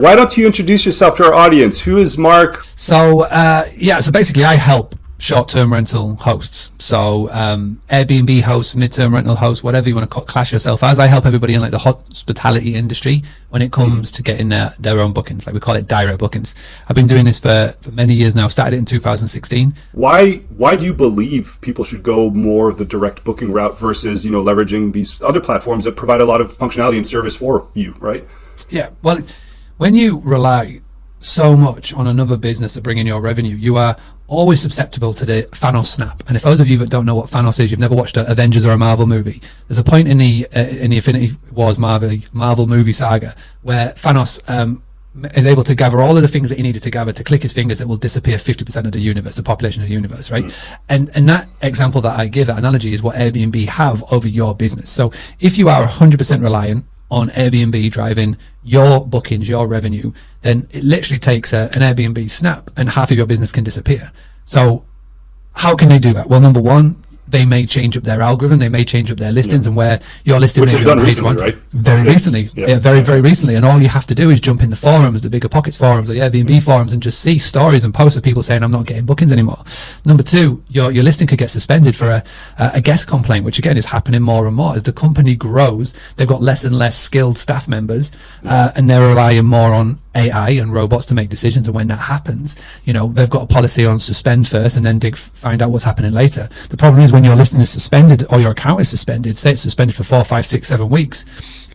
Why don't you introduce yourself to our audience? Who is Mark? So basically I help short-term rental hosts. So Airbnb hosts, mid-term rental hosts, whatever you want to class yourself as. I help everybody in like the hospitality industry when it comes to getting their own bookings. Like we call it direct bookings. I've been doing this for many years now. Started it in 2016. Why do you believe people should go more of the direct booking route versus, leveraging these other platforms that provide a lot of functionality and service for you, right? Yeah, well, when you rely so much on another business to bring in your revenue, you are always susceptible to the Thanos Snap. And if those of you that don't know what Thanos is, you've never watched an Avengers or a Marvel movie, there's a point in the Infinity Wars Marvel movie saga where Thanos is able to gather all of the things that he needed to gather to click his fingers. It will disappear 50% of the universe, the population of the universe, right? And that example that I give, that analogy, is what Airbnb have over your business. So if you are 100% reliant on Airbnb driving your bookings, your revenue, then it literally takes an Airbnb snap and half of your business can disappear. So how can they do that? Well, number one, they may change up their algorithm, they may change up their listings, and where your listing which may they've be done recently, right? Very recently, very recently. And all you have to do is jump in the forums, the Bigger Pockets forums, or the Airbnb forums, and just see stories and posts of people saying, I'm not getting bookings anymore. Number two, your listing could get suspended for a guest complaint, which again is happening more and more as the company grows. They've got less and less skilled staff members, and they're relying more on AI and robots to make decisions. And when that happens, they've got a policy on suspend first and then find out what's happening later. The problem is when your listing is suspended or your account is suspended, say it's suspended for 4, 5, 6, 7 weeks,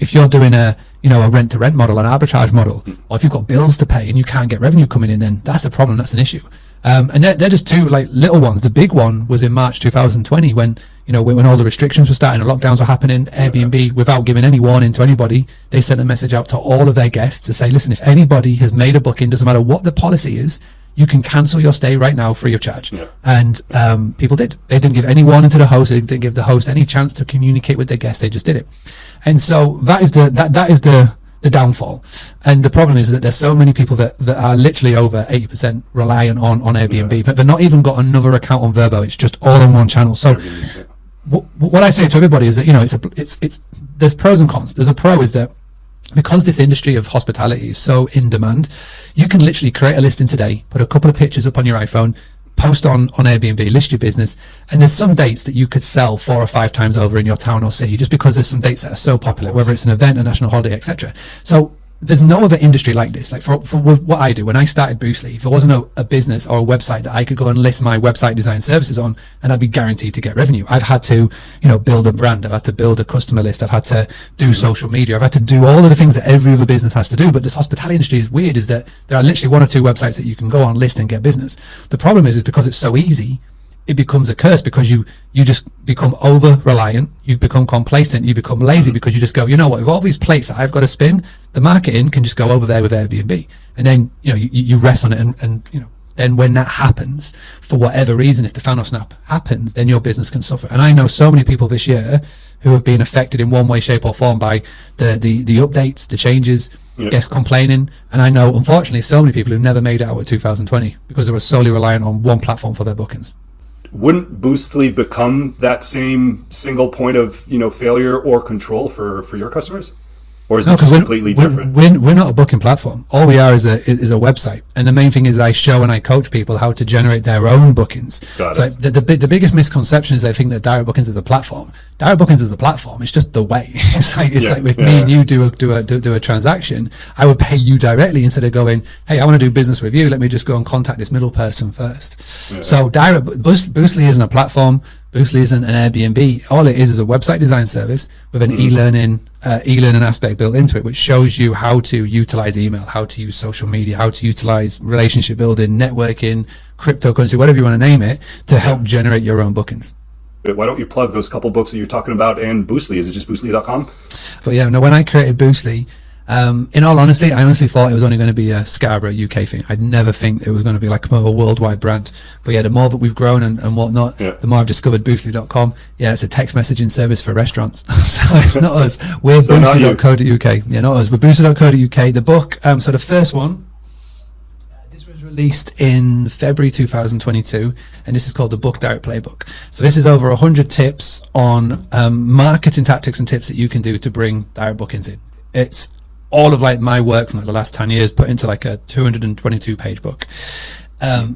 if you're doing a rent to rent model, an arbitrage model, or if you've got bills to pay and you can't get revenue coming in, then that's a problem, that's an issue. And they're just two like little ones. The big one was in March 2020 when when all the restrictions were starting, the lockdowns were happening. Airbnb, without giving any warning to anybody, they sent a message out to all of their guests to say, listen, if anybody has made a booking, doesn't matter what the policy is, you can cancel your stay right now free of charge. And people did. They didn't give any warning to the host. They didn't give the host any chance to communicate with their guests. They just did it. And so that is the downfall. And the problem is that there's so many people that are literally over 80% reliant on Airbnb, but they're not even got another account on Verbo. It's just all on one channel. So what I say to everybody is that it's there's pros and cons. There's a pro is that because this industry of hospitality is so in demand, you can literally create a listing today, put a couple of pictures up on your iPhone, post on Airbnb, list your business, and there's some dates that you could sell 4 or 5 times over in your town or city just because there's some dates that are so popular, whether it's an event, a national holiday, etc. So there's no other industry like this. Like for what I do, when I started Boostly, if there wasn't a business or a website that I could go and list my website design services on, and I'd be guaranteed to get revenue. I've had to, build a brand. I've had to build a customer list. I've had to do social media. I've had to do all of the things that every other business has to do. But this hospitality industry is weird, is that there are literally 1 or 2 websites that you can go on, list, and get business. The problem is because it's so easy, it becomes a curse because you just become over reliant, you become complacent, you become lazy because you just go, with all these plates that I've got to spin, the marketing can just go over there with Airbnb, and then you rest on it, and then when that happens, for whatever reason, if the Thanos Snap happens, then your business can suffer. And I know so many people this year who have been affected in one way, shape or form by the updates, the changes, guests complaining. And I know, unfortunately, so many people who never made it out of 2020 because they were solely reliant on one platform for their bookings. Wouldn't Boostly become that same single point of failure or control for your customers? Or is it just completely different? We're not a booking platform. All we are is a website. And the main thing is I show and I coach people how to generate their own bookings. So the biggest misconception is they think that direct bookings is a platform. Direct bookings is a platform. It's just the way. It's like if me and you do a transaction, I would pay you directly instead of going, hey, I want to do business with you. Let me just go and contact this middle person first. So Boostly isn't a platform. Boostly isn't an Airbnb. All it is a website design service with an e-learning aspect built into it, which shows you how to utilize email, how to use social media, how to utilize relationship building, networking, cryptocurrency, whatever you want to name it, to help generate your own bookings. Why don't you plug those couple books that you're talking about and Boostly? Is it just boostly.com? But when I created Boostly, in all honesty, I honestly thought it was only going to be a Scarborough UK thing. I'd never think it was going to be like a worldwide brand. But the more that we've grown and whatnot, the more I've discovered Boostly.com. It's a text messaging service for restaurants. So it's not us. We're Boostly.co.uk. Yeah, not us. We're Boostly.co.uk. The book, so the first one, this was released in February 2022, and this is called the Book Direct Playbook. So this is over 100 tips on marketing tactics and tips that you can do to bring direct bookings in. It's all of like my work from like the last 10 years put into like a 222 page book.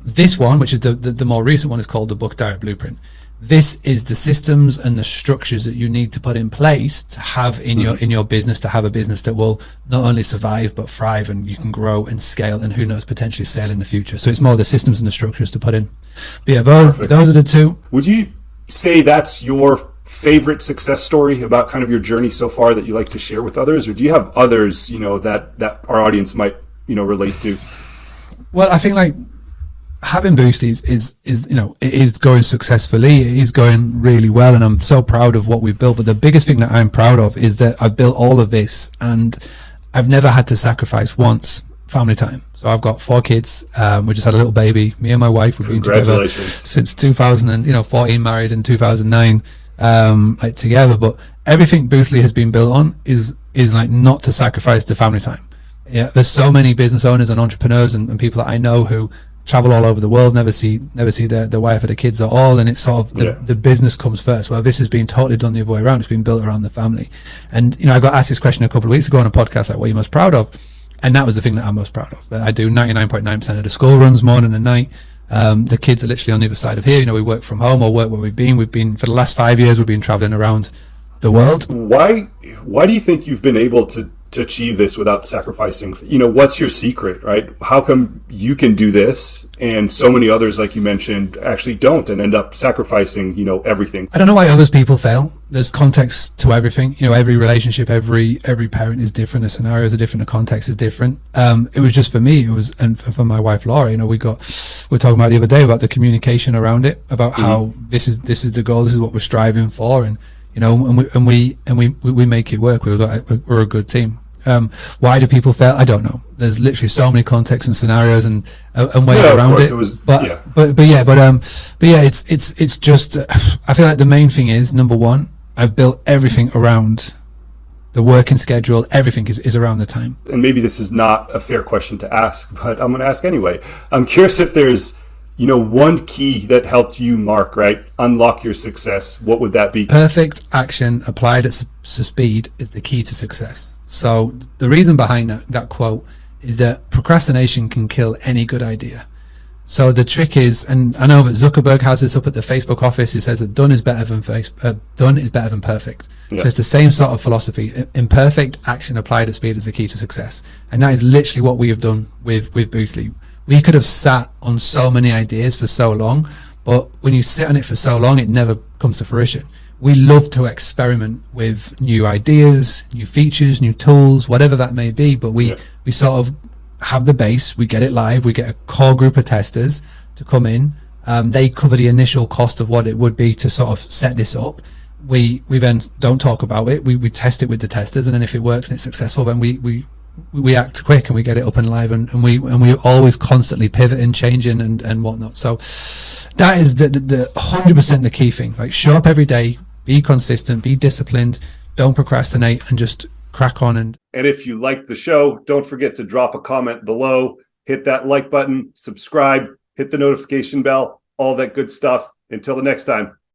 This one, which is the more recent one, is called the Book Diary Blueprint. This is the systems and the structures that you need to put in place to have in your business, to have a business that will not only survive but thrive, and you can grow and scale, and who knows, potentially sail in the future. So it's more the systems and the structures to put in. But yeah, those are the two. Would you say that's your favorite success story about kind of your journey so far that you like to share with others, or do you have others, you know, that our audience might, you know, relate to? Well, I think like having Boostly is you know, it is going successfully, it is going really well, and I'm so proud of what we've built. But the biggest thing that I'm proud of is that I've built all of this and I've never had to sacrifice once family time. So I've got 4 kids. We just had a little baby. Me and my wife, we've been together since 2014, married in 2009, like together. But everything Boostly has been built on is like not to sacrifice the family time. Yeah, there's so many business owners and entrepreneurs and people that I know who travel all over the world, never see their wife or the kids at all, and it's sort of the business comes first. Well, this has been totally done the other way around. It's been built around the family. And you know, I got asked this question a couple of weeks ago on a podcast, like, what are you most proud of? And that was the thing that I'm most proud of. I do 99.9% of the school runs, morning and night. The kids are literally on the other side of here. You know, we work from home or work where we've been for the last 5 years, we've been traveling around the world. Why do you think you've been able to achieve this without sacrificing? You know, what's your secret, right? How come you can do this and so many others, like you mentioned, actually don't and end up sacrificing, you know, everything? I don't know why others people fail. There's context to everything. You know, every relationship, every parent is different. The scenarios are different. The context is different. It was just for me. It was, and for my wife Laura. You know, we're talking about the other day about the communication around it, about how this is the goal. This is what we're striving for, and you know, and we make it work. We're a good team. Why do people fail? I don't know. There's literally so many contexts and scenarios and ways around it. But yeah, it's just. I feel like the main thing is, number one, I've built everything around the working schedule. Everything is around the time. And maybe this is not a fair question to ask, but I'm going to ask anyway. I'm curious if there's, you know, one key that helped you, Mark, right, unlock your success. What would that be? Perfect action applied at speed is the key to success. So the reason behind that quote is that procrastination can kill any good idea. So the trick is, and I know that Zuckerberg has this up at the Facebook office. He says that done is better than perfect. Yeah. So it's the same sort of philosophy. Imperfect action applied at speed is the key to success, and that is literally what we have done with Boostly. We could have sat on so many ideas for so long, but when you sit on it for so long, it never comes to fruition. We love to experiment with new ideas, new features, new tools, whatever that may be, but we sort of have the base, we get it live, we get a core group of testers to come in. They cover the initial cost of what it would be to sort of set this up. We then don't talk about it. We test it with the testers, and then if it works and it's successful, then we act quick and we get it up and live, and we always constantly pivoting, changing and whatnot. So that is the 100% the key thing. Like, show up every day, be consistent, be disciplined, don't procrastinate, and just crack on. And if you like the show, don't forget to drop a comment below, hit that like button, subscribe, hit the notification bell, all that good stuff. Until the next time.